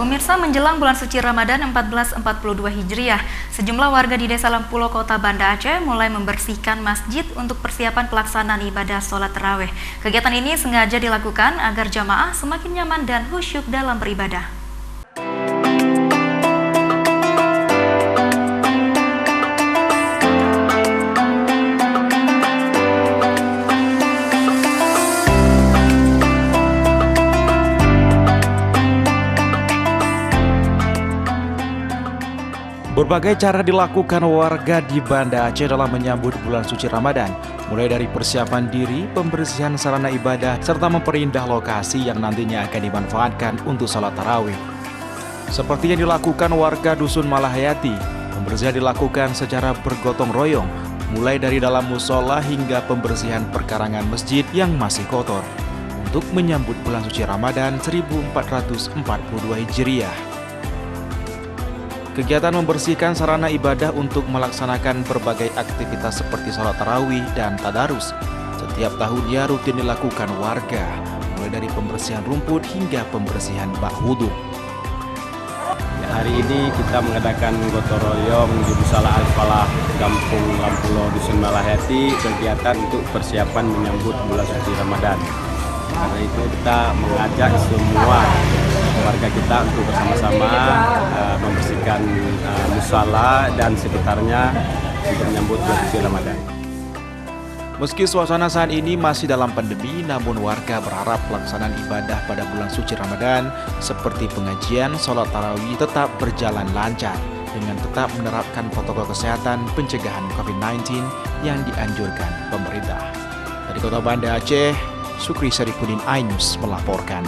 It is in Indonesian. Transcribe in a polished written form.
Pemirsa, menjelang bulan suci Ramadan 1442 Hijriah, sejumlah warga di Desa Lampulo, Kota Banda Aceh mulai membersihkan masjid untuk persiapan pelaksanaan ibadah sholat tarawih. Kegiatan ini sengaja dilakukan agar jamaah semakin nyaman dan khusyuk dalam beribadah. Berbagai cara dilakukan warga di Banda Aceh dalam menyambut bulan suci Ramadan, mulai dari persiapan diri, pembersihan sarana ibadah, serta memperindah lokasi yang nantinya akan dimanfaatkan untuk salat tarawih. Seperti yang dilakukan warga Dusun Malahayati, pembersihan dilakukan secara bergotong royong, mulai dari dalam musola hingga pembersihan perkarangan masjid yang masih kotor, untuk menyambut bulan suci Ramadan 1442 Hijriah. Kegiatan membersihkan sarana ibadah untuk melaksanakan berbagai aktivitas seperti sholat tarawih dan tadarus setiap tahunnya rutin dilakukan warga, mulai dari pembersihan rumput hingga pembersihan bak wudhu. Hari ini kita mengadakan gotong royong di Musala Al-Falah, Kampung Lampulo, Dusun Malahayati, kegiatan untuk persiapan menyambut bulan suci Ramadan. Karena itu kita mengajak semua warga kita untuk bersama-sama membersihkan musala dan sekitarnya untuk menyambut bulan suci Ramadan. Meski suasana saat ini masih dalam pandemi, namun warga berharap pelaksanaan ibadah pada bulan suci Ramadan seperti pengajian, sholat tarawih tetap berjalan lancar dengan tetap menerapkan protokol kesehatan pencegahan COVID-19 yang dianjurkan pemerintah. Dari Kota Banda Aceh, Sukri Saripudin, iNews melaporkan.